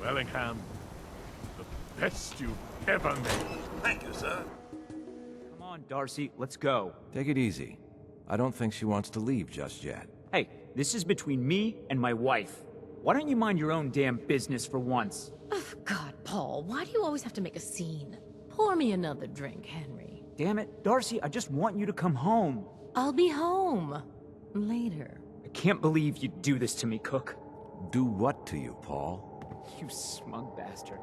Wellingham, the best you've ever made. Thank you, sir. Come on, Darcy, let's go. Take it easy. I don't think she wants to leave just yet. Hey, this is between me and my wife. Why don't you mind your own damn business for once? Oh, God, Paul, why do you always have to make a scene? Pour me another drink, Henry. Damn it, Darcy, I just want you to come home. I'll be home. Later. I can't believe you'd do this to me, Cook. Do what to you, Paul? You smug bastard.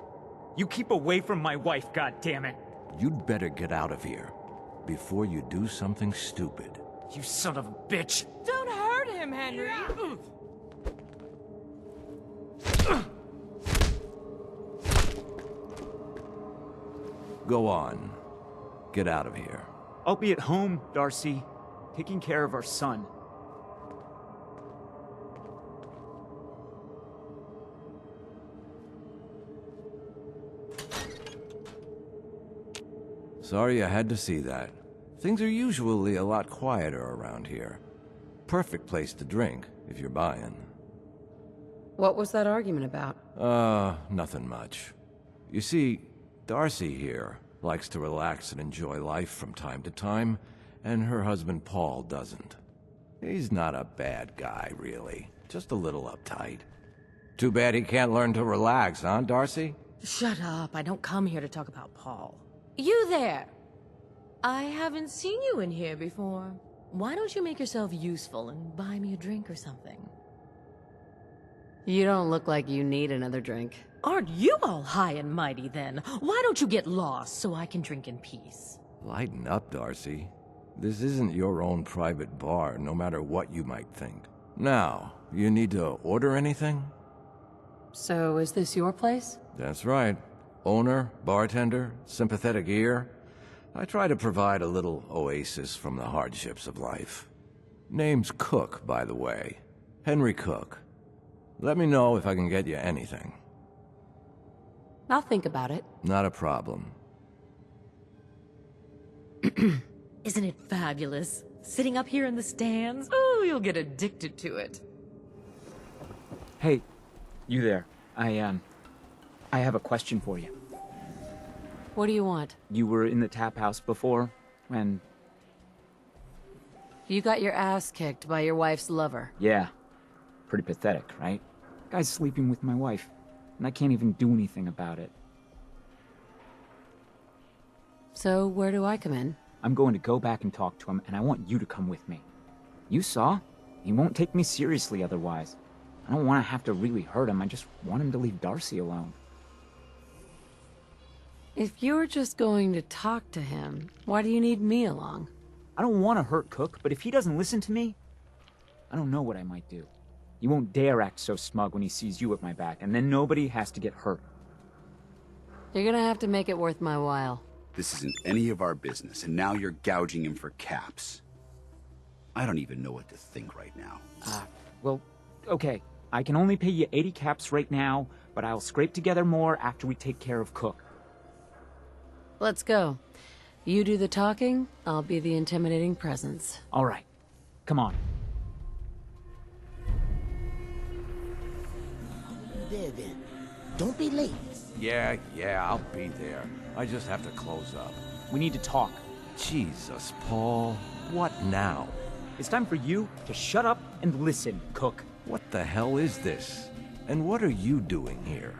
You keep away from my wife, goddammit. You'd better get out of here before you do something stupid. You son of a bitch. Don't hurt him, Henry! Go on. Get out of here. I'll be at home, Darcy, taking care of our son. Sorry I had to see that. Things are usually a lot quieter around here. Perfect place to drink, if you're buying. What was that argument about? Nothing much. You see, Darcy here likes to relax and enjoy life from time to time, and her husband Paul doesn't. He's not a bad guy, really. Just a little uptight. Too bad he can't learn to relax, huh, Darcy? Shut up, I don't come here to talk about Paul. You there! I haven't seen you in here before. Why don't you make yourself useful and buy me a drink or something? You don't look like you need another drink. Aren't you all high and mighty then? Why don't you get lost so I can drink in peace? Lighten up, Darcy. This isn't your own private bar, no matter what you might think. Now, you need to order anything? So, is this your place? That's right. Owner, bartender, sympathetic ear. I try to provide a little oasis from the hardships of life. Name's Cook, by the way. Henry Cook. Let me know if I can get you anything. I'll think about it. Not a problem. Isn't it fabulous? Sitting up here in the stands? Oh, you'll get addicted to it. Hey, you there. I have a question for you. What do you want? You were in the tap house before, when... You got your ass kicked by your wife's lover. Yeah. Pretty pathetic, right? Guy's sleeping with my wife, and I can't even do anything about it. So, where do I come in? I'm going to go back and talk to him, and I want you to come with me. You saw? He won't take me seriously otherwise. I don't want to have to really hurt him, I just want him to leave Darcy alone. If you're just going to talk to him, why do you need me along? I don't want to hurt Cook, but if he doesn't listen to me, I don't know what I might do. He won't dare act so smug when he sees you at my back, and then nobody has to get hurt. You're gonna have to make it worth my while. This isn't any of our business, and now you're gouging him for caps. I don't even know what to think right now. Well, okay. I can only pay you 80 caps right now, but I'll scrape together more after we take care of Cook. Let's go. You do the talking, I'll be the intimidating presence. All right. Come on. There then. Don't be late. Yeah, I'll be there. I just have to close up. We need to talk. Jesus, Paul. What now? It's time for you to shut up and listen, Cook. What the hell is this? And what are you doing here?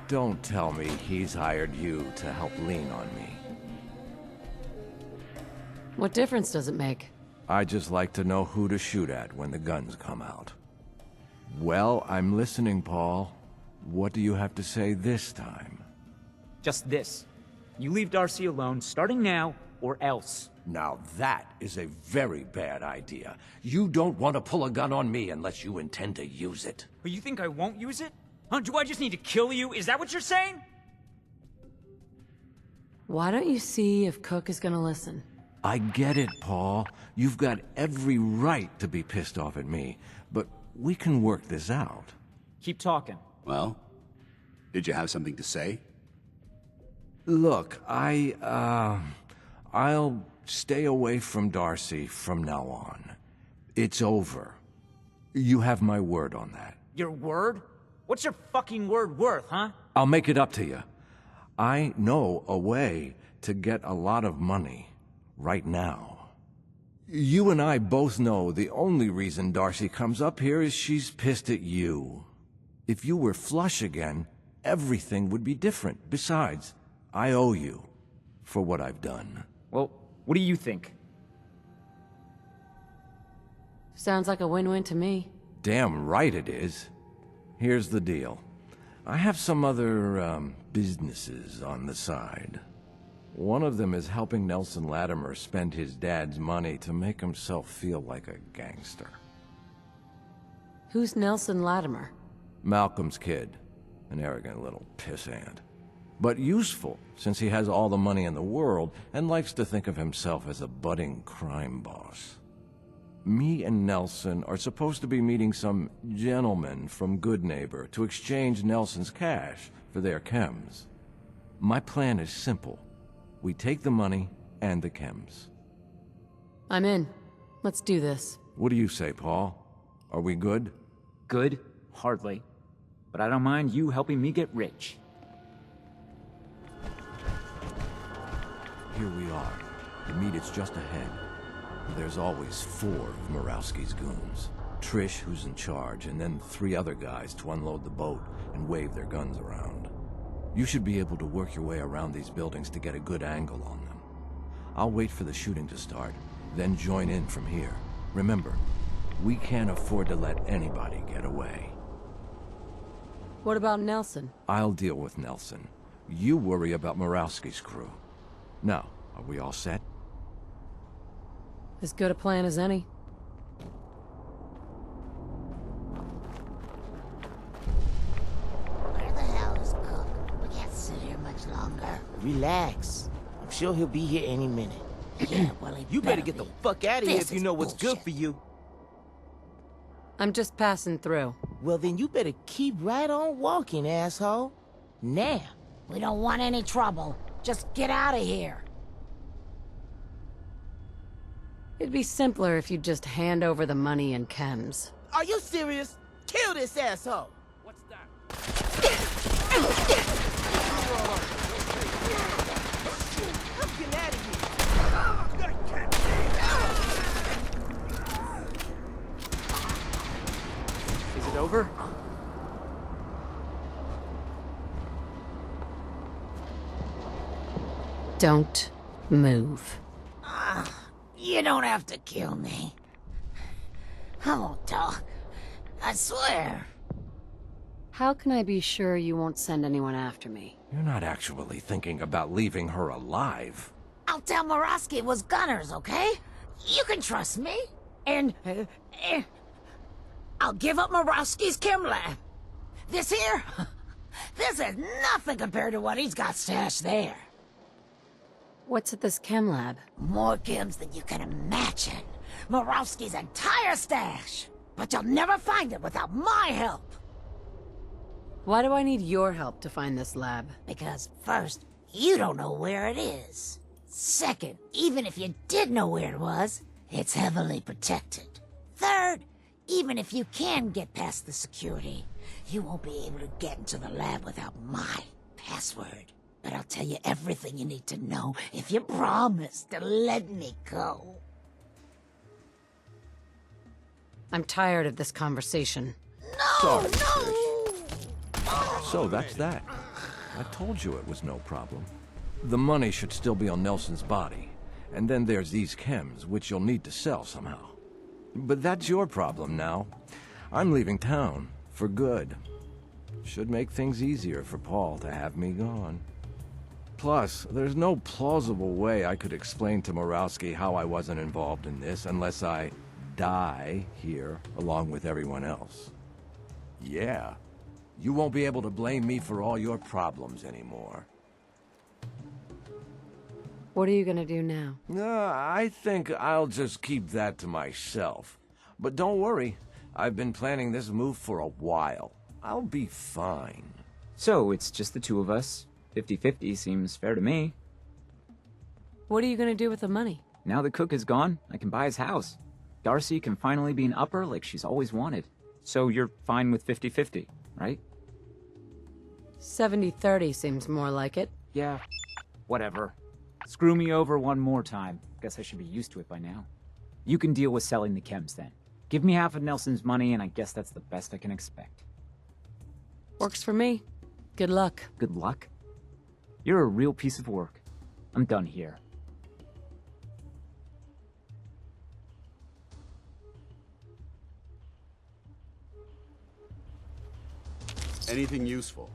Don't tell me he's hired you to help lean on me. What difference does it make? I just like to know who to shoot at when the guns come out. Well, I'm listening, Paul. What do you have to say this time? Just this. You leave Darcy alone, starting now, or else. Now that is a very bad idea. You don't want to pull a gun on me unless you intend to use it. But you think I won't use it? Huh, do I just need to kill you? Is that what you're saying? Why don't you see if Cook is gonna listen? I get it, Paul. You've got every right to be pissed off at me, but we can work this out. Keep talking. Well, did you have something to say? Look, I'll stay away from Darcy from now on. It's over. You have my word on that. Your word? What's your fucking word worth, huh? I'll make it up to you. I know a way to get a lot of money right now. You and I both know the only reason Darcy comes up here is she's pissed at you. If you were flush again, everything would be different. Besides, I owe you for what I've done. Well, what do you think? Sounds like a win-win to me. Damn right it is. Here's the deal. I have some other, businesses on the side. One of them is helping Nelson Latimer spend his dad's money to make himself feel like a gangster. Who's Nelson Latimer? Malcolm's kid. An arrogant little pissant. But useful, since he has all the money in the world and likes to think of himself as a budding crime boss. Me and Nelson are supposed to be meeting some gentleman from Goodneighbor to exchange Nelson's cash for their chems. My plan is simple. We take the money and the chems. I'm in. Let's do this. What do you say, Paul? Are we good? Good? Hardly. But I don't mind you helping me get rich. Here we are. The meet is just ahead. There's always 4 of Murawski's goons. Trish, who's in charge, and then 3 other guys to unload the boat and wave their guns around. You should be able to work your way around these buildings to get a good angle on them. I'll wait for the shooting to start, then join in from here. Remember, we can't afford to let anybody get away. What about Nelson? I'll deal with Nelson. You worry about Murawski's crew. Now, are we all set? As good a plan as any. Where the hell is Cook? We can't sit here much longer. Relax. I'm sure he'll be here any minute. Yeah, well, he You better get the be. fuck out of here This if you is know what's good bullshit. for you. I'm just passing through. Well, then you better keep right on walking, asshole. Now. We don't want any trouble. Just get out of here. It'd be simpler if you'd just hand over the money and chems. Are you serious? Kill this asshole. What's that? I'm getting out of here. Is it over? Don't move. You don't have to kill me. I won't talk. I swear. How can I be sure you won't send anyone after me? You're not actually thinking about leaving her alive. I'll tell Murawski it was Gunners, okay? You can trust me. And, I'll give up Murawski's chem lab. This here, this is nothing compared to what he's got stashed there. What's at this chem lab? More chems than you can imagine. Murawski's entire stash. But you'll never find it without my help. Why do I need your help to find this lab? Because first, you don't know where it is. Second, even if you did know where it was, it's heavily protected. Third, even if you can get past the security, you won't be able to get into the lab without my password. But I'll tell you everything you need to know if you promise to let me go. I'm tired of this conversation. Sorry, No! So that's that. I told you it was no problem. The money should still be on Nelson's body. And then there's these chems, which you'll need to sell somehow. But that's your problem now. I'm leaving town, for good. Should make things easier for Paul to have me gone. Plus, there's no plausible way I could explain to Murawski how I wasn't involved in this unless I die here along with everyone else. Yeah, you won't be able to blame me for all your problems anymore. What are you gonna do now? I think I'll just keep that to myself. But don't worry, I've been planning this move for a while. I'll be fine. So, it's just the 2 of us. 50-50 seems fair to me. What are you gonna do with the money? Now that Cook is gone, I can buy his house. Darcy can finally be an upper like she's always wanted. So you're fine with 50-50, right? 70-30 seems more like it. Yeah, whatever. Screw me over one more time. Guess I should be used to it by now. You can deal with selling the chems then. Give me half of Nelson's money and I guess that's the best I can expect. Works for me. Good luck. Good luck? You're a real piece of work. I'm done here. Anything useful?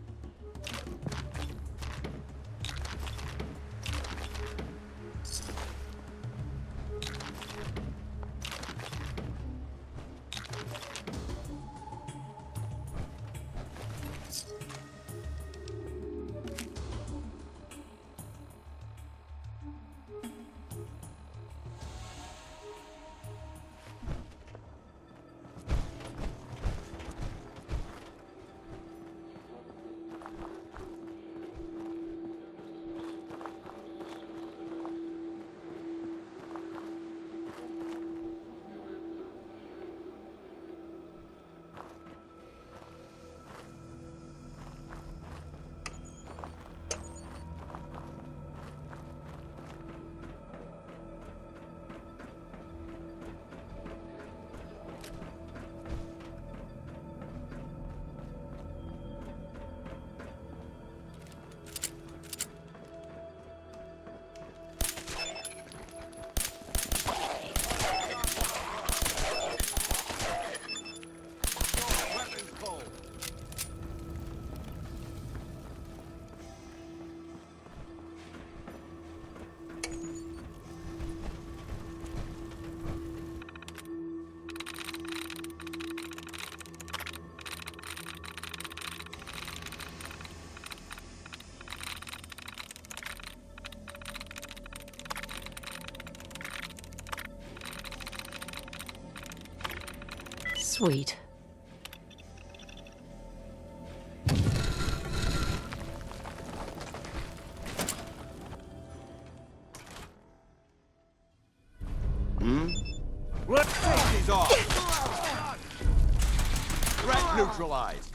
Sweet. Let's take these off! Threat neutralized!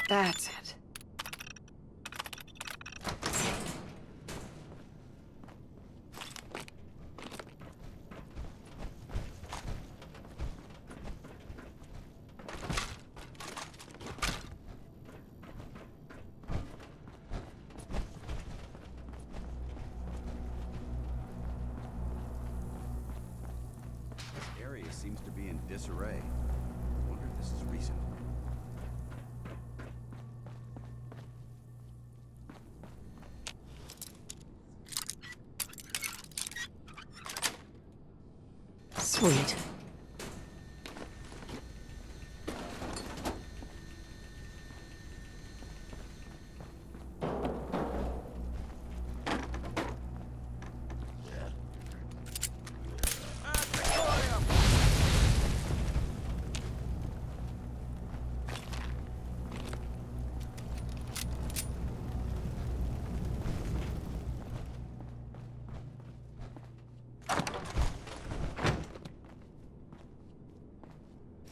That's it. This area seems to be in disarray. I wonder if this is recent. Sweet.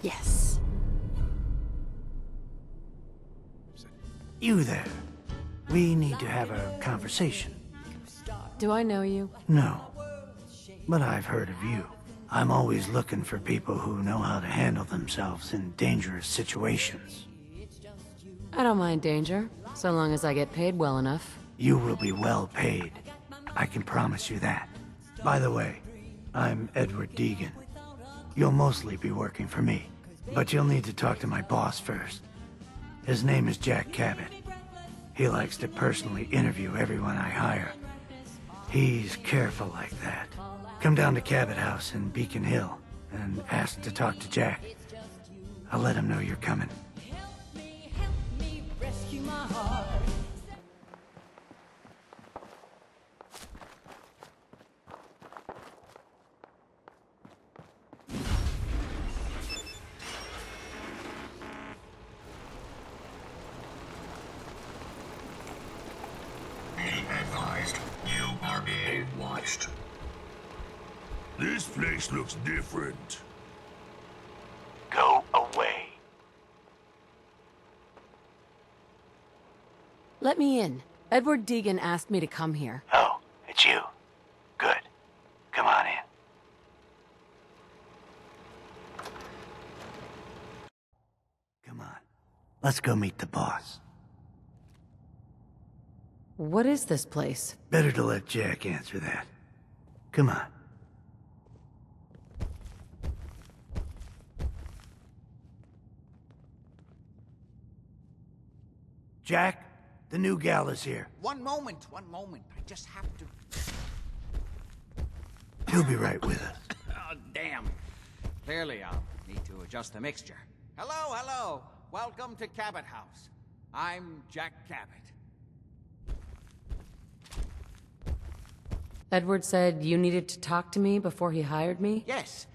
Yes. You there. We need to have a conversation. Do I know you? No. But I've heard of you. I'm always looking for people who know how to handle themselves in dangerous situations. I don't mind danger, so long as I get paid well enough. You will be well paid. I can promise you that. By the way, I'm Edward Deegan. You'll mostly be working for me, but you'll need to talk to my boss first. His name is Jack Cabot. He likes to personally interview everyone I hire. He's careful like that. Come down to Cabot House in Beacon Hill and ask to talk to Jack. I'll let him know you're coming. This place looks different. Go away. Let me in. Edward Deegan asked me to come here. Oh, it's you. Good. Come on in. Come on. Let's go meet the boss. What is this place? Better to let Jack answer that. Come on. Jack, the new gal is here. One moment. I just have to... He'll be right with us. Oh, damn. Clearly, I'll need to adjust the mixture. Hello. Welcome to Cabot House. I'm Jack Cabot. Edward said you needed to talk to me before he hired me? Yes,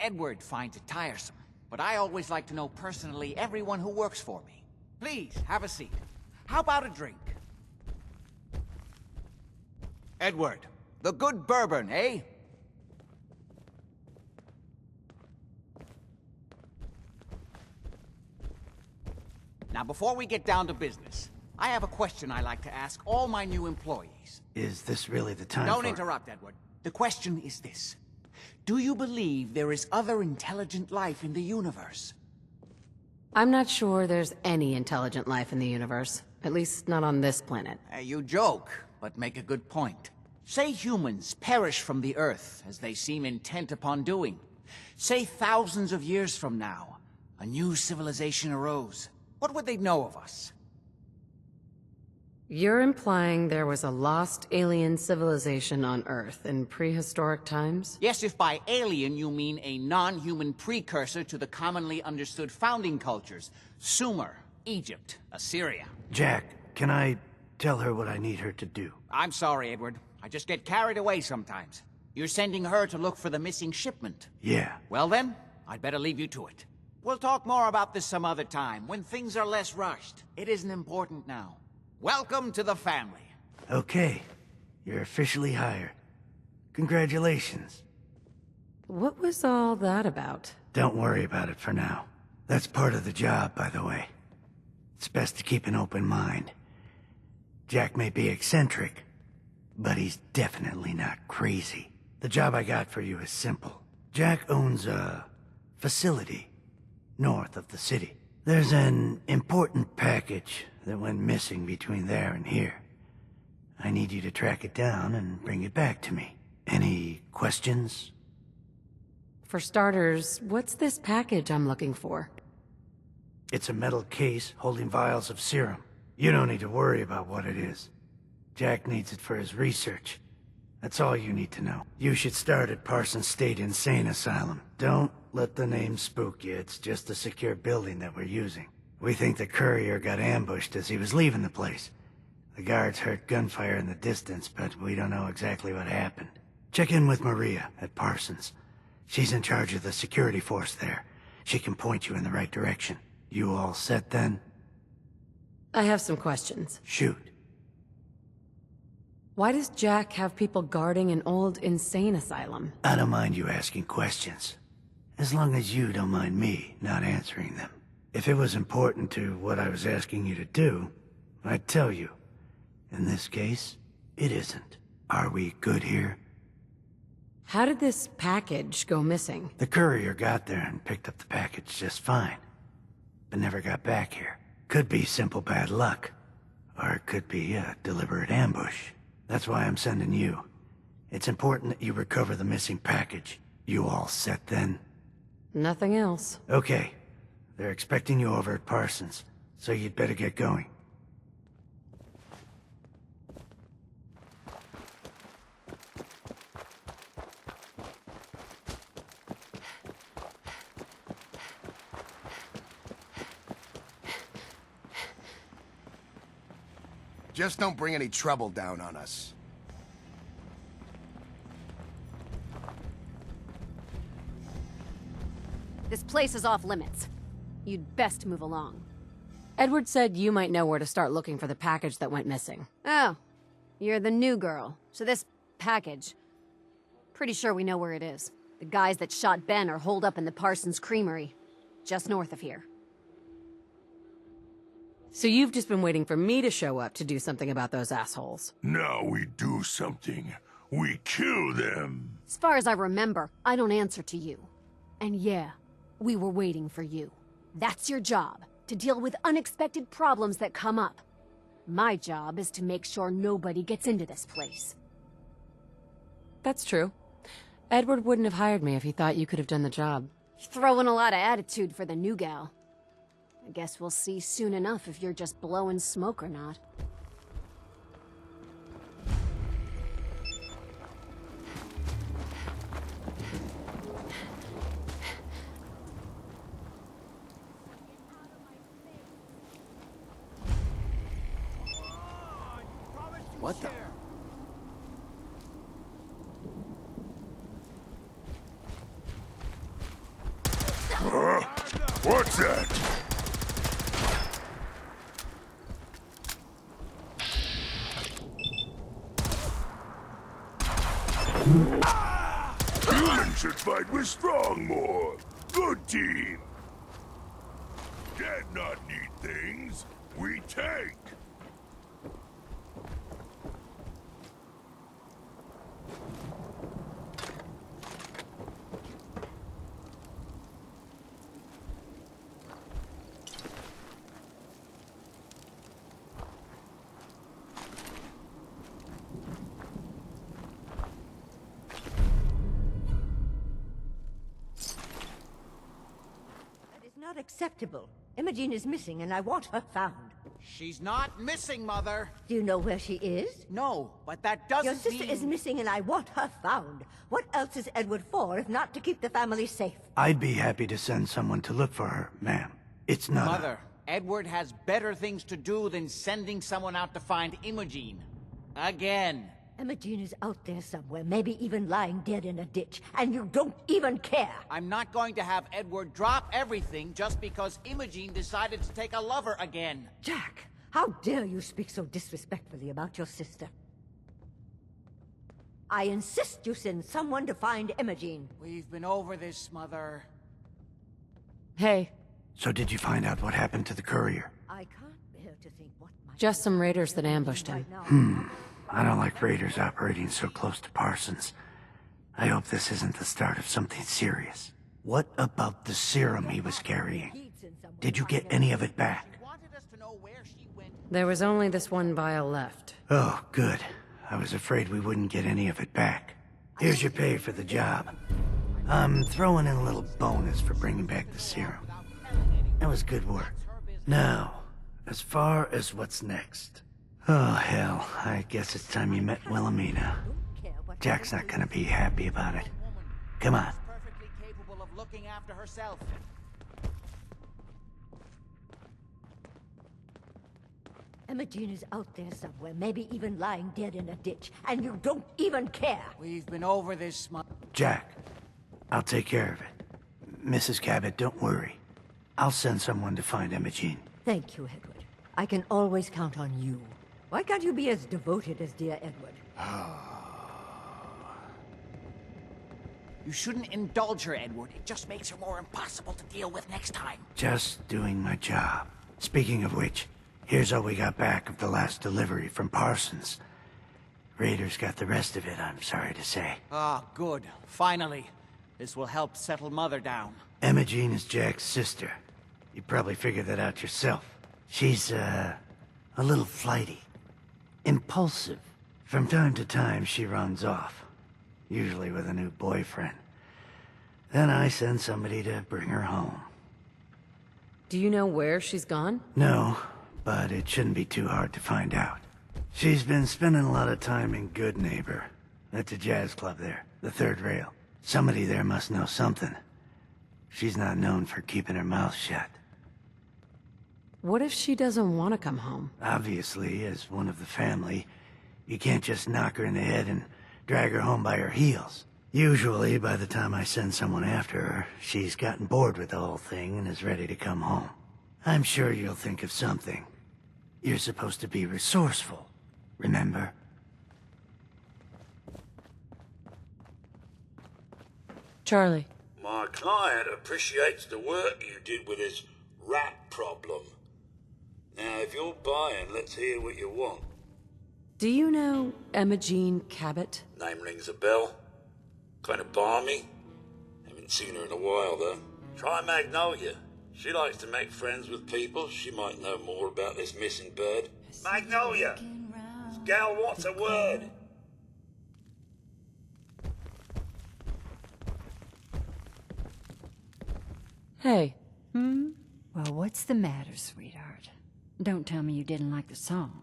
Edward finds it tiresome, but I always like to know personally everyone who works for me. Please, have a seat. How about a drink? Edward, the good bourbon, eh? Now, before we get down to business, I have a question I like to ask all my new employees. Is this really the time Don't interrupt, Edward. The question is this. Do you believe there is other intelligent life in the universe? I'm not sure there's any intelligent life in the universe. At least not on this planet. You joke, but make a good point. Say humans perish from the Earth, as they seem intent upon doing. Say thousands of years from now, a new civilization arose. What would they know of us? You're implying there was a lost alien civilization on Earth in prehistoric times? Yes, if by alien you mean a non-human precursor to the commonly understood founding cultures. Sumer, Egypt, Assyria. Jack, can I tell her what I need her to do? I'm sorry, Edward. I just get carried away sometimes. You're sending her to look for the missing shipment. Yeah. Well then, I'd better leave you to it. We'll talk more about this some other time, when things are less rushed. It isn't important now. Welcome to the family. Okay. You're officially hired. Congratulations. What was all that about? Don't worry about it for now. That's part of the job, by the way. It's best to keep an open mind. Jack may be eccentric, but he's definitely not crazy. The job I got for you is simple. Jack owns a facility north of the city. There's an important package that went missing between there and here. I need you to track it down and bring it back to me. Any questions? For starters, what's this package I'm looking for? It's a metal case holding vials of serum. You don't need to worry about what it is. Jack needs it for his research. That's all you need to know. You should start at Parsons State Insane Asylum. Don't let the name spook you. It's just a secure building that we're using. We think the courier got ambushed as he was leaving the place. The guards heard gunfire in the distance, but we don't know exactly what happened. Check in with Maria at Parsons. She's in charge of the security force there. She can point you in the right direction. You all set then? I have some questions. Shoot. Why does Jack have people guarding an old insane asylum? I don't mind you asking questions. As long as you don't mind me not answering them. If it was important to what I was asking you to do, I tell you, in this case, it isn't. Are we good here? How did this package go missing? The courier got there and picked up the package just fine, but never got back here. Could be simple bad luck, or it could be a deliberate ambush. That's why I'm sending you. It's important that you recover the missing package. You all set then? Nothing else. Okay. They're expecting you over at Parsons, so you'd better get going. Just don't bring any trouble down on us. This place is off limits. You'd best move along. Edward said you might know where to start looking for the package that went missing. Oh, you're the new girl. So this package... Pretty sure we know where it is. The guys that shot Ben are holed up in the Parsons Creamery, just north of here. So you've just been waiting for me to show up to do something about those assholes. Now we do something. We kill them. As far as I remember, I don't answer to you. And yeah, we were waiting for you. That's your job, to deal with unexpected problems that come up. My job is to make sure nobody gets into this place. That's true. Edward wouldn't have hired me if he thought you could have done the job. Throwing a lot of attitude for the new gal. I guess we'll see soon enough if you're just blowing smoke or not. What the? What's that? Humans should fight with strong more. Good team. Dead not need things. We take. Not acceptable. Emogene is missing and I want her found. She's not missing, Mother. Do you know where she is? No, but that doesn't Your sister mean... is missing and I want her found. What else is Edward for if not to keep the family safe? I'd be happy to send someone to look for her, ma'am. It's not Mother, Edward has better things to do than sending someone out to find Emogene. Again. Emogene is out there somewhere, maybe even lying dead in a ditch, and you don't even care! I'm not going to have Edward drop everything just because Emogene decided to take a lover again. Jack, how dare you speak so disrespectfully about your sister? I insist you send someone to find Emogene. We've been over this, Mother. Hey. So did you find out what happened to the courier? I can't bear to think what might... Just some raiders that ambushed him. I don't like raiders operating so close to Parsons. I hope this isn't the start of something serious. What about the serum he was carrying? Did you get any of it back? There was only this one vial left. Oh, good. I was afraid we wouldn't get any of it back. Here's your pay for the job. I'm throwing in a little bonus for bringing back the serum. That was good work. Now, as far as what's next... Oh, hell. I guess it's time you met Wilhelmina. Jack's not gonna be happy about it. Come on. Perfectly capable of looking after herself. Emogene is out there somewhere, maybe even lying dead in a ditch, and you don't even care! We've been over this, Jack, I'll take care of it. Mrs. Cabot, don't worry. I'll send someone to find Emogene. Thank you, Edward. I can always count on you. Why can't you be as devoted as dear Edward? You shouldn't indulge her, Edward. It just makes her more impossible to deal with next time. Just doing my job. Speaking of which, Here's all we got back of the last delivery from Parsons. Raiders got the rest of it, I'm sorry to say. Ah, good. Finally. This will help settle Mother down. Emogene is Jack's sister. You probably figured that out yourself. She's, a little flighty. Impulsive. From time to time, she runs off. Usually with a new boyfriend. Then I send somebody to bring her home. Do you know where she's gone? No, but it shouldn't be too hard to find out. She's been spending a lot of time in Good Neighbor. That's a jazz club there, the third rail. Somebody there must know something. She's not known for keeping her mouth shut. What if she doesn't want to come home? Obviously, as one of the family, you can't just knock her in the head and drag her home by her heels. Usually, by the time I send someone after her, she's gotten bored with the whole thing and is ready to come home. I'm sure you'll think of something. You're supposed to be resourceful, remember? Charlie. My client appreciates the work you did with his rat problem. Now, if you're buying, let's hear what you want. Do you know Emogene Cabot? Name rings a bell. Kind of balmy. Haven't seen her in a while, though. Try Magnolia. She likes to make friends with people. She might know more about this missing bird. Magnolia! Gal wants a word. Hey. Well, what's the matter, sweetheart? Don't tell me you didn't like the song.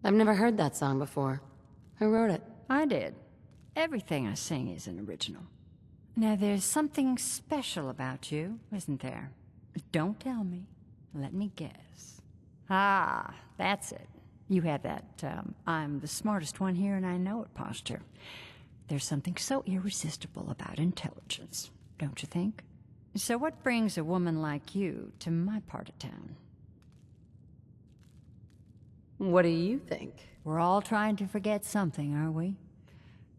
I've never heard that song before. Who wrote it? I did. Everything I sing is an original. Now, there's something special about you, isn't there? Don't tell me. Let me guess. Ah, that's it. You have that, I'm the smartest one here and I know it posture. There's something so irresistible about intelligence, don't you think? So what brings a woman like you to my part of town? What do you think? We're all trying to forget something, are we?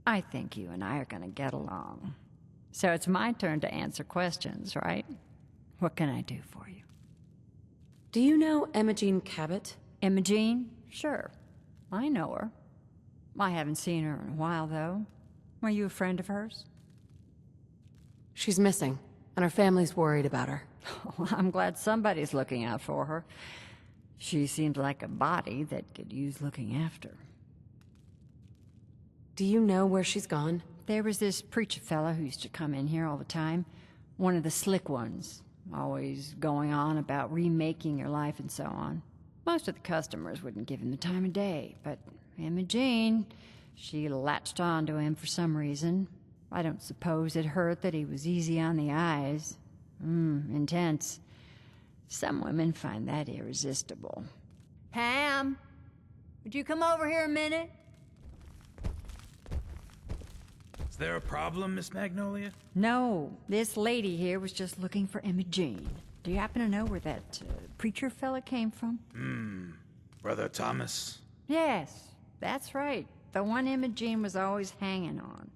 I think you and I are gonna get along. So it's my turn to answer questions, right? What can I do for you? Do you know Emogene Cabot? Emogene? Sure. I know her. I haven't seen her in a while, though. Were you a friend of hers? She's missing, and her family's worried about her. Oh, I'm glad somebody's looking out for her. She seemed like a body that could use looking after. Do you know where she's gone? There was this preacher fella who used to come in here all the time. One of the slick ones. Always going on about remaking your life and so on. Most of the customers wouldn't give him the time of day, but Emogene, she latched on to him for some reason. I don't suppose it hurt that he was easy on the eyes. Intense. Some women find that irresistible. Ham, would you come over here a minute? Is there a problem, Miss Magnolia? No, this lady here was just looking for Emogene. Do you happen to know where that preacher fella came from? Brother Thomas? Yes, that's right. The one Emogene was always hanging on.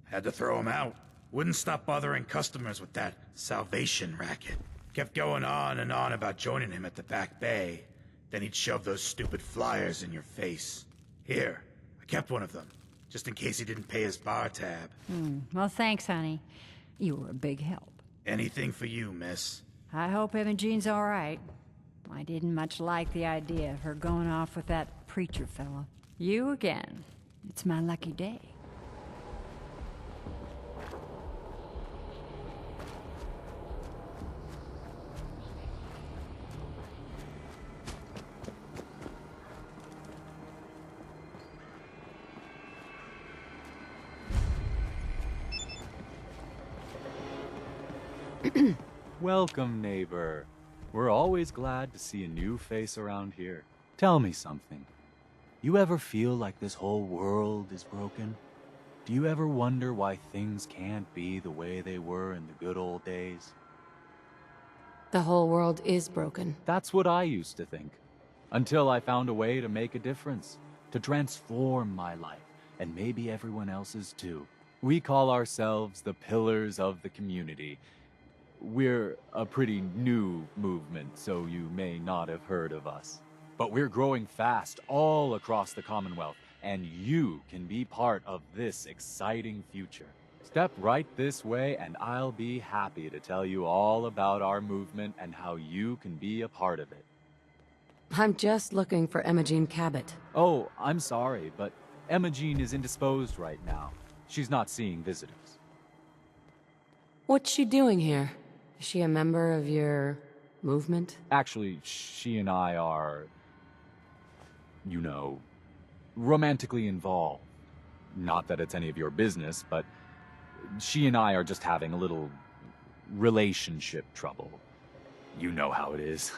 Had to throw him out. Wouldn't stop bothering customers with that salvation racket. Kept going on and on about joining him at the back bay. Then he'd shove those stupid flyers in your face. Here, I kept one of them, just in case he didn't pay his bar tab. Well, thanks, honey. You were a big help. Anything for you, miss. I hope Emogene's all right. I didn't much like the idea of her going off with that preacher fella. You again. It's my lucky day. Welcome, neighbor. We're always glad to see a new face around here. Tell me something. You ever feel like this whole world is broken? Do you ever wonder why things can't be the way they were in the good old days? The whole world is broken. That's what I used to think. Until I found a way to make a difference. To transform my life, and maybe everyone else's too. We call ourselves the Pillars of the Community. we're a pretty new movement, so you may not have heard of us. But we're growing fast all across the Commonwealth, and you can be part of this exciting future. Step right this way, and I'll be happy to tell you all about our movement and how you can be a part of it. I'm just looking for Emogene Cabot. Oh, I'm sorry, but Emogene is indisposed right now. She's not seeing visitors. What's she doing here? Is she a member of your movement? Actually, she and I are, you know, romantically involved. Not that it's any of your business, but she and I are just having a little relationship trouble. You know how it is.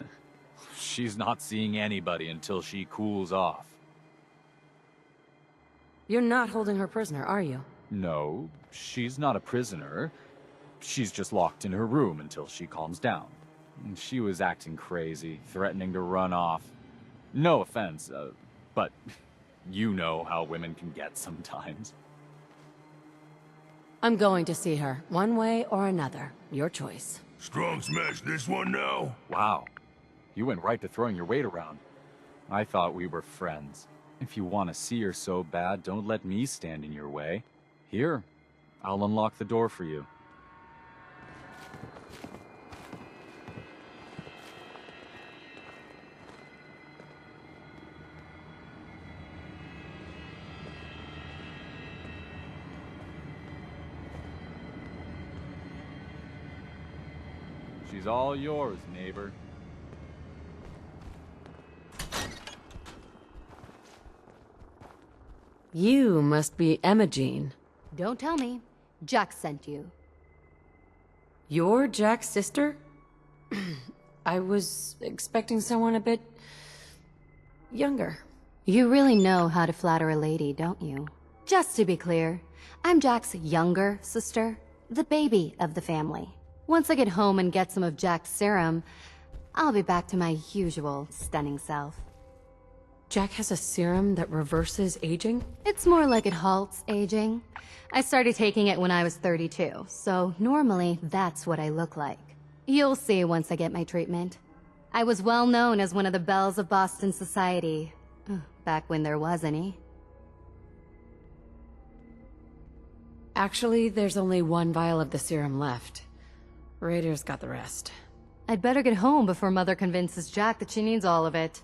She's not seeing anybody until she cools off. You're not holding her prisoner, are you? No, she's not a prisoner. She's just locked in her room until she calms down. She was acting crazy, threatening to run off. No offense, but you know how women can get sometimes. I'm going to see her, one way or another. Your choice. Strong smash this one now? Wow. You went right to throwing your weight around. I thought we were friends. If you want to see her so bad, don't let me stand in your way. Here, I'll unlock the door for you. She's all yours, neighbor. You must be Emogene. Don't tell me. Jack sent you. You're Jack's sister? I was expecting someone a bit younger. You really know how to flatter a lady, don't you? Just to be clear, I'm Jack's younger sister, the baby of the family. Once I get home and get some of Jack's serum, I'll be back to my usual stunning self. Jack has a serum that reverses aging? It's more like it halts aging. I started taking it when I was 32, so normally that's what I look like. You'll see once I get my treatment. I was well known as one of the belles of Boston society, back when there was any. Actually, there's only one vial of the serum left. Raiders got the rest. I'd better get home before Mother convinces Jack that she needs all of it.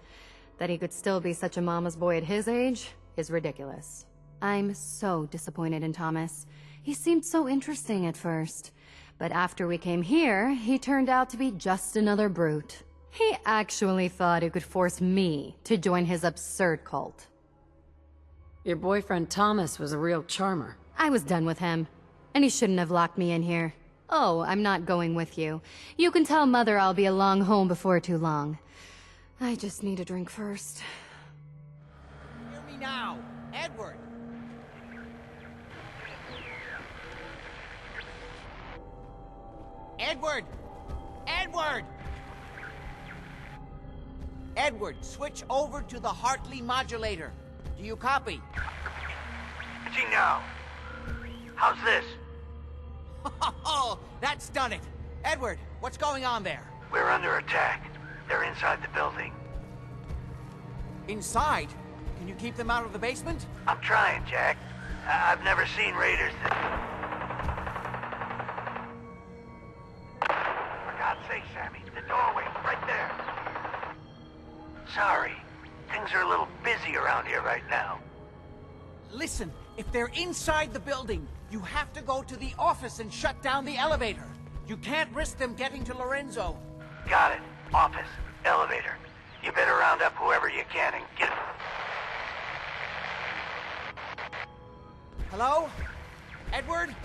That he could still be such a mama's boy at his age is ridiculous. I'm so disappointed in Thomas. He seemed so interesting at first. But after we came here, he turned out to be just another brute. He actually thought he could force me to join his absurd cult. Your boyfriend Thomas was a real charmer. I was done with him, and he shouldn't have locked me in here. Oh, I'm not going with you. You can tell Mother I'll be along home before too long. I just need a drink first. Hear me now, Edward! Edward! Edward! Edward, switch over to the Hartley modulator. Do you copy? Switching now. How's this? Oh, that's done it. Edward, what's going on there? We're under attack. They're inside the building. Inside? Can you keep them out of the basement? I'm trying, Jack. I've never seen raiders that... For God's sake, Sammy, the doorway, right there. Sorry. Things are a little busy around here right now. Listen, if they're inside the building, you have to go to the office and shut down the elevator. You can't risk them getting to Lorenzo. Got it. Office. Elevator. You better round up whoever you can and get... Hello? Edward?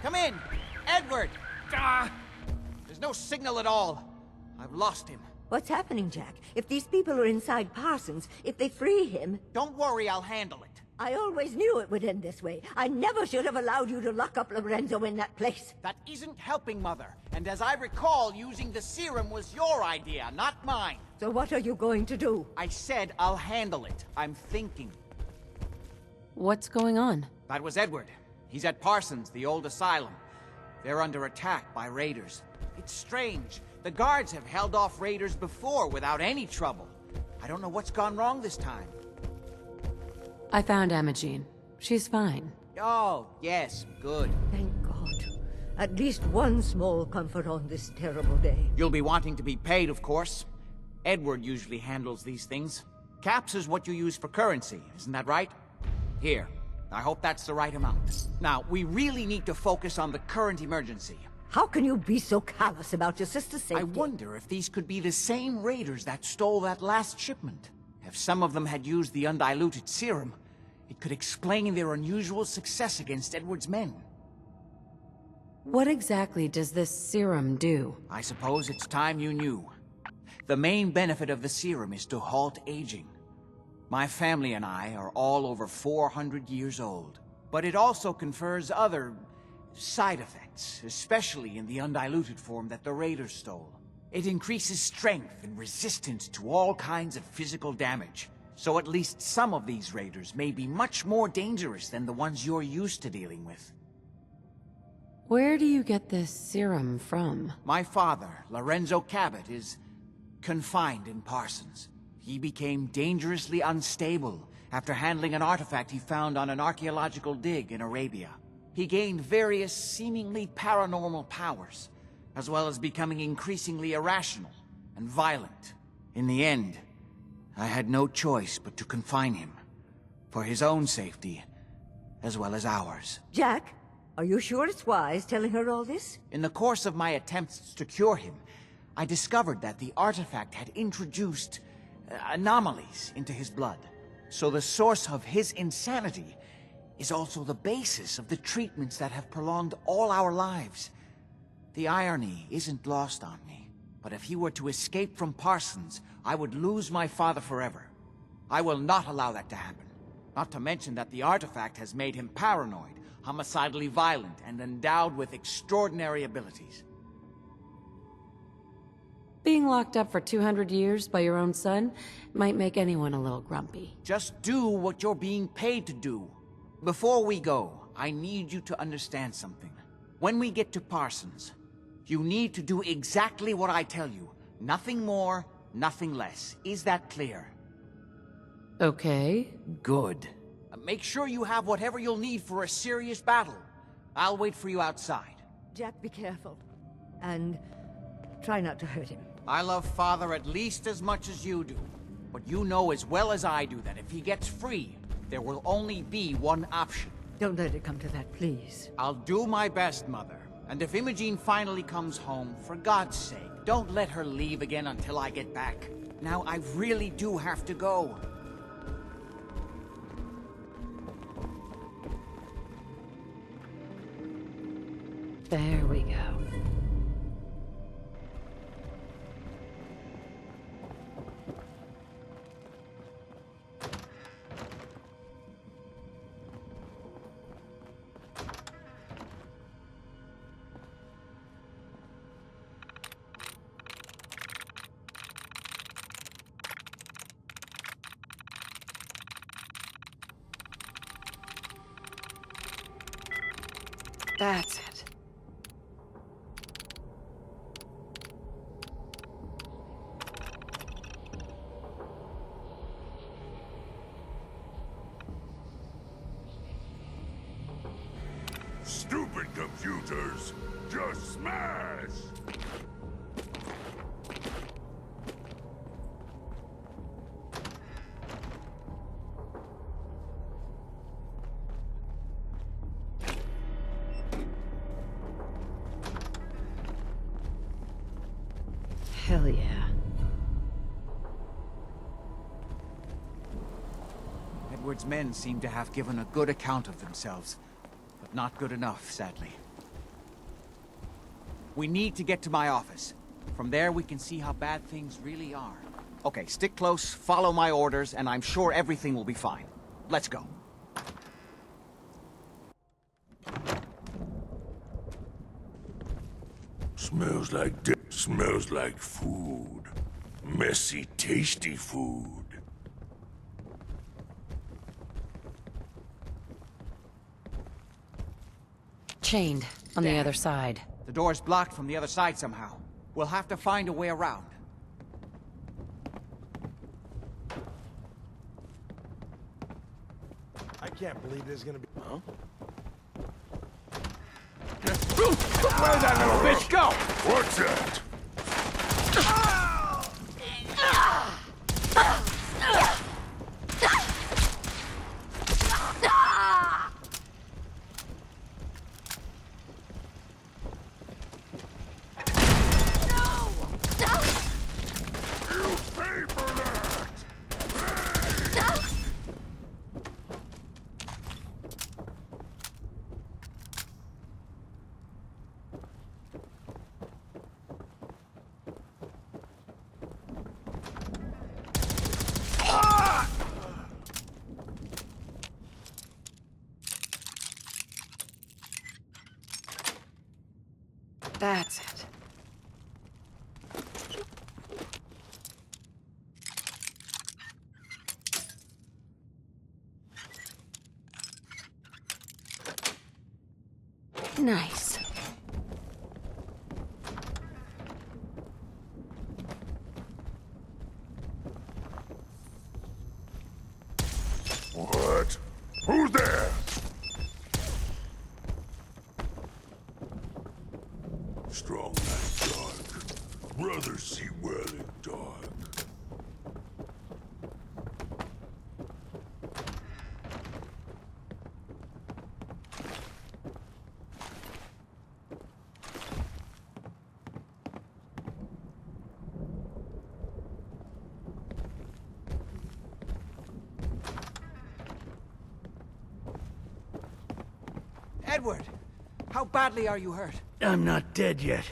Come in! Edward! There's no signal at all. I've lost him. What's happening, Jack? If these people are inside Parsons, if they free him... Don't worry, I'll handle it. I always knew it would end this way. I never should have allowed you to lock up Lorenzo in that place. That isn't helping, Mother. And as I recall, using the serum was your idea, not mine. So what are you going to do? I said I'll handle it. I'm thinking. What's going on? That was Edward. He's at Parsons, the old asylum. They're under attack by raiders. It's strange. The guards have held off raiders before without any trouble. I don't know what's gone wrong this time. I found Emogene. She's fine. Oh, yes, good. Thank God. At least one small comfort on this terrible day. You'll be wanting to be paid, of course. Edward usually handles these things. Caps is what you use for currency, isn't that right? Here. I hope that's the right amount. Now, we really need to focus on the current emergency. How can you be so callous about your sister's safety? I wonder if these could be the same raiders that stole that last shipment. If some of them had used the undiluted serum, it could explain their unusual success against Edward's men. What exactly does this serum do? I suppose it's time you knew. The main benefit of the serum is to halt aging. My family and I are all over 400 years old. But it also confers other side effects, especially in the undiluted form that the raiders stole. It increases strength and resistance to all kinds of physical damage. So at least some of these raiders may be much more dangerous than the ones you're used to dealing with. Where do you get this serum from? My father, Lorenzo Cabot, is confined in Parsons. He became dangerously unstable after handling an artifact he found on an archaeological dig in Arabia. He gained various seemingly paranormal powers, as well as becoming increasingly irrational and violent. In the end, I had no choice but to confine him, for his own safety, as well as ours. Jack, are you sure it's wise telling her all this? In the course of my attempts to cure him, I discovered that the artifact had introduced anomalies into his blood. So the source of his insanity is also the basis of the treatments that have prolonged all our lives. The irony isn't lost on me, but if he were to escape from Parsons, I would lose my father forever. I will not allow that to happen. Not to mention that the artifact has made him paranoid, homicidally violent, and endowed with extraordinary abilities. Being locked up for 200 years by your own son might make anyone a little grumpy. Just do what you're being paid to do. Before we go, I need you to understand something. When we get to Parsons, you need to do exactly what I tell you. Nothing more, nothing less. Is that clear? Okay. Good. Make sure you have whatever you'll need for a serious battle. I'll wait for you outside. Jack, be careful. And try not to hurt him. I love Father at least as much as you do. But you know as well as I do that if he gets free, there will only be one option. Don't let it come to that, please. I'll do my best, Mother. And if Emogene finally comes home, for God's sake, don't let her leave again until I get back. Now, I really do have to go. There we go. That's it. Stupid computers! Just smash! Hell yeah. Edward's men seem to have given a good account of themselves, but not good enough, sadly. We need to get to my office. From there, we can see how bad things really are. Okay, stick close, follow my orders, and I'm sure everything will be fine. Let's go. Smells like smells like food. Messy, tasty food. Chained on the other side. The door's blocked from the other side somehow. We'll have to find a way around. I can't believe there's gonna be... Huh? Where'd that little bitch go? What's that? That's it. Nice. What? Who's there? Strong night dark. Brothers see well in dark. Edward, how badly are you hurt? I'm not dead yet,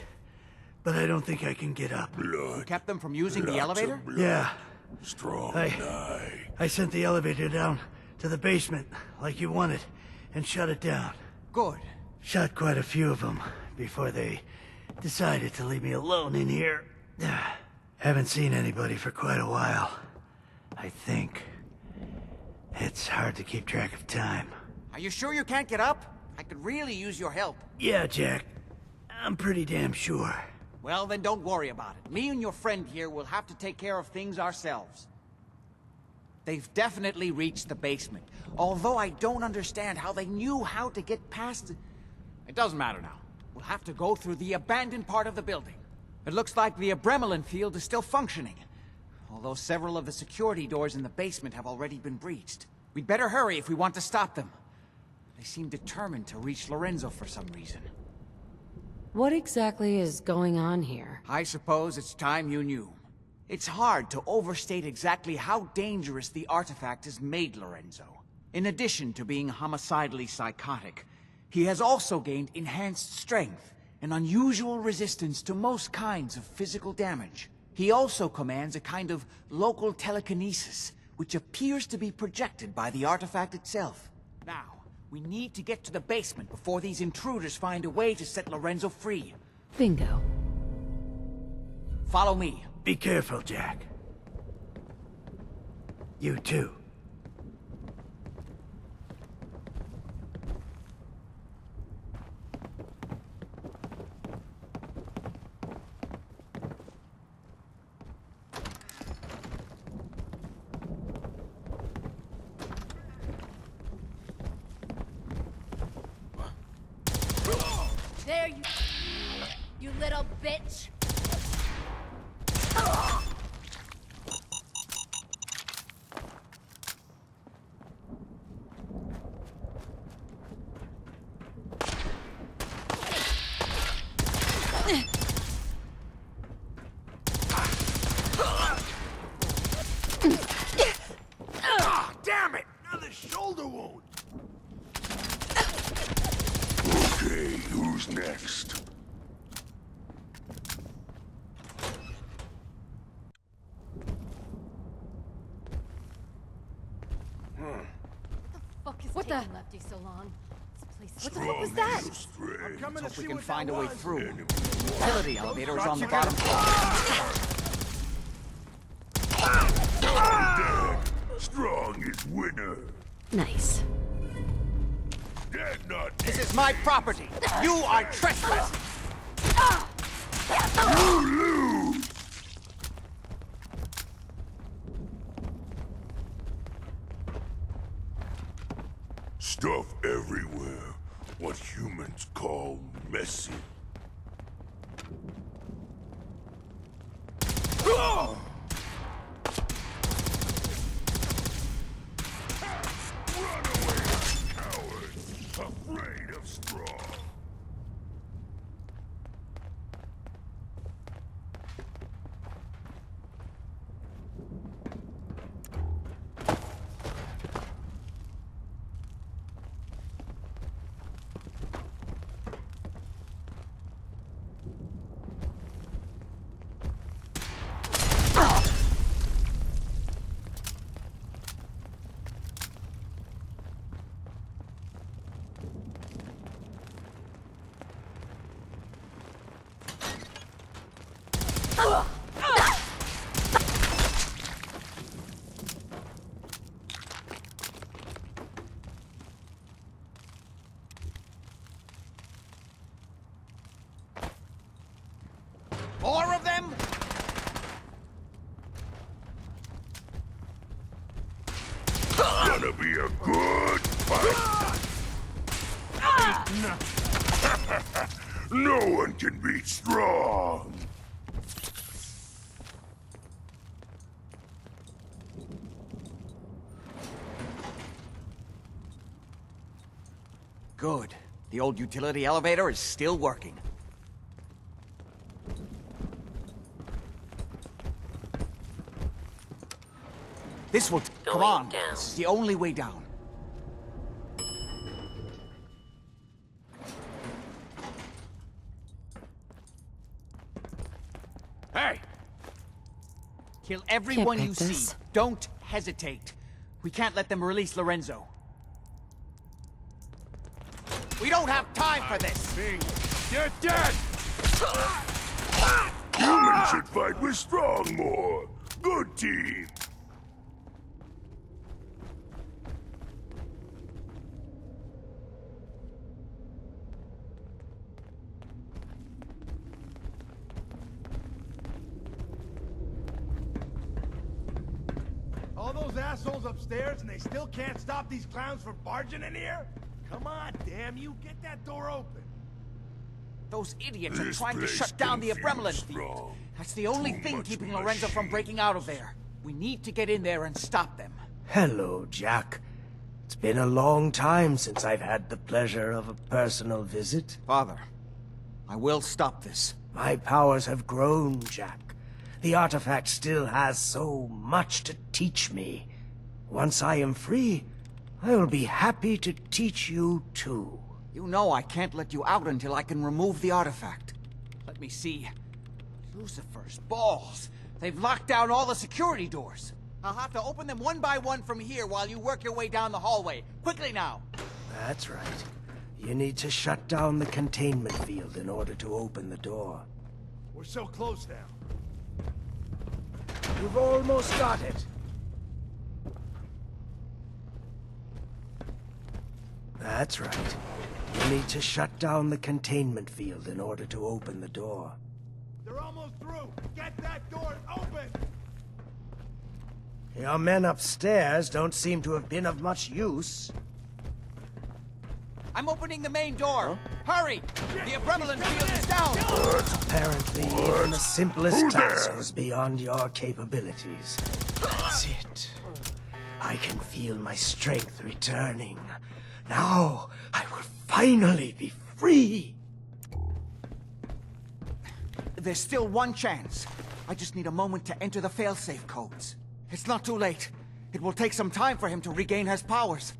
but I don't think I can get up. You kept them from using the elevator? Yeah. Strong I sent the elevator down to the basement, like you wanted, and shut it down. Good. Shot quite a few of them before they decided to leave me alone in here. Haven't seen anybody for quite a while. I think. It's hard to keep track of time. Are you sure you can't get up? I could really use your help. Yeah, Jack. I'm pretty damn sure. Well, then don't worry about it. Me and your friend here will have to take care of things ourselves. They've definitely reached the basement, although I don't understand how they knew how to get past it. It doesn't matter now. We'll have to go through the abandoned part of the building. It looks like the Abremelin field is still functioning, although several of the security doors in the basement have already been breached. We'd better hurry if we want to stop them. They seem determined to reach Lorenzo for some reason. What exactly is going on here? I suppose it's time you knew. It's hard to overstate exactly how dangerous the artifact has made Lorenzo. In addition to being homicidally psychotic, he has also gained enhanced strength and unusual resistance to most kinds of physical damage. He also commands a kind of local telekinesis, which appears to be projected by the artifact itself. Now, we need to get to the basement before these intruders find a way to set Lorenzo free. Bingo. Follow me. Be careful, Jack. You too. There you little bitch. Damn it! Another shoulder wound! Okay, who's next? What the? Lefty so long. What the fuck was that? I'm coming to see we can find a way through. Utility elevator is on the bottom floor. Dead. Strong is winner. Nice. Dead, not This is my property. You are trespassing. You lose! Stuff everywhere. What humans call messy. Runaway cowards, afraid of straw. More of them? Gonna be a good fight. No one can beat strong. Good. The old utility elevator is still working. This will... Come on. This is the only way down. Hey! Kill everyone you see. Don't hesitate. We can't let them release Lorenzo. We don't have time for this! You're dead! Humans should fight with strong more. Good team. All those assholes upstairs and they still can't stop these clowns from barging in here? Come on, damn you, get that door open. Those idiots are trying to shut down the Abremlin field. That's the only thing keeping Lorenzo from breaking out of there. We need to get in there and stop them. Hello, Jack. It's been a long time since I've had the pleasure of a personal visit. Father, I will stop this. My powers have grown, Jack. The artifact still has so much to teach me. Once I am free, I will be happy to teach you too. You know I can't let you out until I can remove the artifact. Let me see. Lucifer's balls. They've locked down all the security doors. I'll have to open them one by one from here while you work your way down the hallway. Quickly now. That's right. You need to shut down the containment field in order to open the door. We're so close now. You've almost got it. That's right. You need to shut down the containment field in order to open the door. They're almost through. Get that door open! Your men upstairs don't seem to have been of much use. I'm opening the main door. Hurry! The Abremlin field is down! Apparently, even the simplest task was beyond your capabilities. That's it. I can feel my strength returning. Now, I will finally be free! There's still one chance. I just need a moment to enter the failsafe codes. It's not too late. It will take some time for him to regain his powers.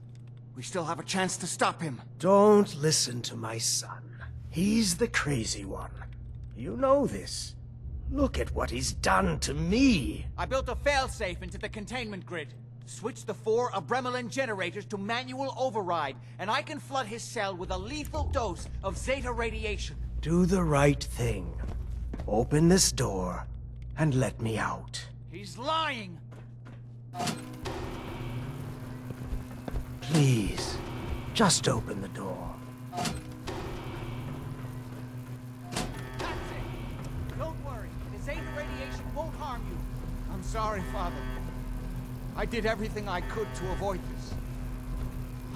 We still have a chance to stop him. Don't listen to my son. He's the crazy one. You know this. Look at what he's done to me. I built a failsafe into the containment grid. Switch the 4 Abremlin generators to manual override, and I can flood his cell with a lethal dose of Zeta radiation. Do the right thing. Open this door, and let me out. He's lying! Please, just open the door. That's harm you. I'm sorry, Father. I did everything I could to avoid this.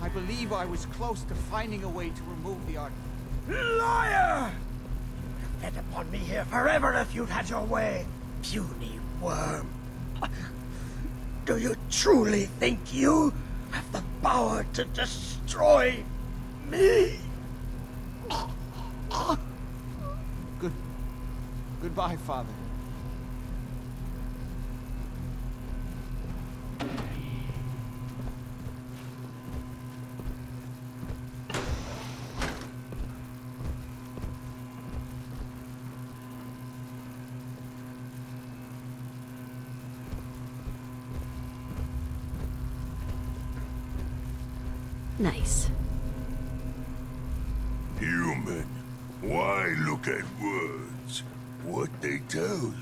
I believe I was close to finding a way to remove the artifact. Liar! You'd have fed upon me here forever if you'd had your way, puny worm. Do you truly think you have the power to destroy me? Goodbye, Father. Nice. Human, why look at words? What they tell you?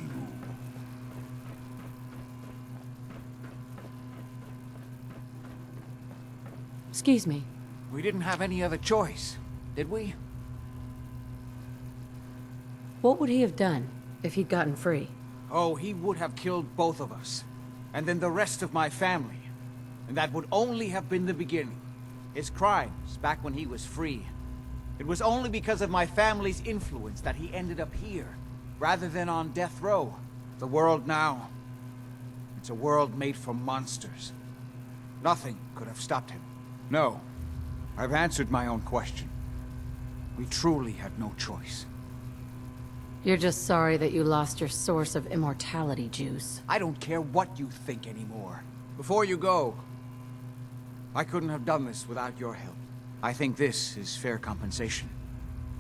Excuse me. We didn't have any other choice, did we? What would he have done if he'd gotten free? Oh, he would have killed both of us. And then the rest of my family. And that would only have been the beginning. His crimes, back when he was free. It was only because of my family's influence that he ended up here, rather than on death row. The world now, it's a world made for monsters. Nothing could have stopped him. No, I've answered my own question. We truly had no choice. You're just sorry that you lost your source of immortality juice. I don't care what you think anymore. Before you go, I couldn't have done this without your help. I think this is fair compensation.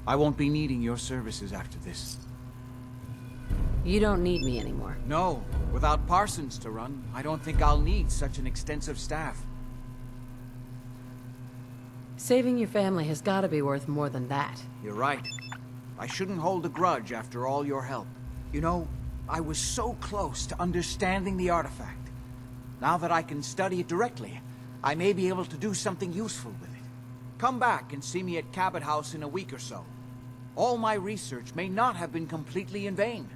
I won't be needing your services after this. You don't need me anymore. No, without Parsons to run, I don't think I'll need such an extensive staff. Saving your family has got to be worth more than that. You're right. I shouldn't hold a grudge after all your help. You know, I was so close to understanding the artifact. Now that I can study it directly, I may be able to do something useful with it. Come back and see me at Cabot House in a week or so. All my research may not have been completely in vain.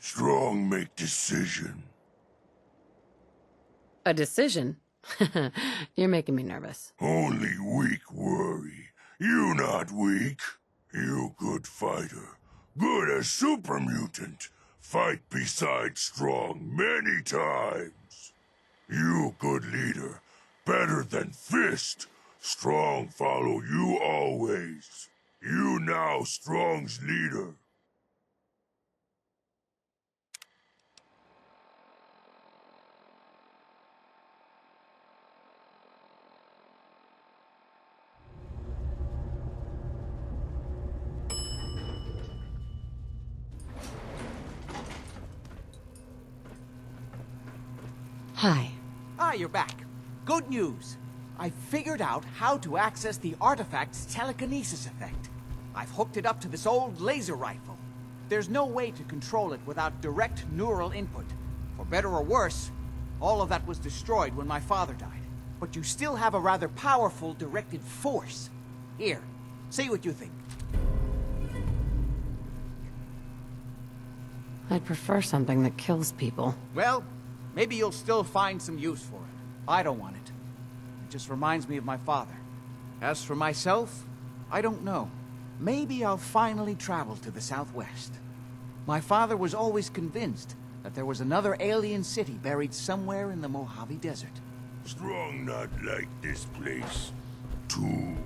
Strong make decision. A decision? You're making me nervous. Only weak worry. You not weak. You good fighter. Good as super mutant. Fight beside strong many times. You good leader. Better than fist. Strong follow you always. You now Strong's leader. Hi. Ah, you're back. Good news. I figured out how to access the artifact's telekinesis effect. I've hooked it up to this old laser rifle. There's no way to control it without direct neural input. For better or worse, all of that was destroyed when my father died. But you still have a rather powerful directed force. Here, see what you think. I'd prefer something that kills people. Well, maybe you'll still find some use for it. I don't want it. It just reminds me of my father. As for myself, I don't know. Maybe I'll finally travel to the Southwest. My father was always convinced that there was another alien city buried somewhere in the Mojave Desert. Strong not like this place. Too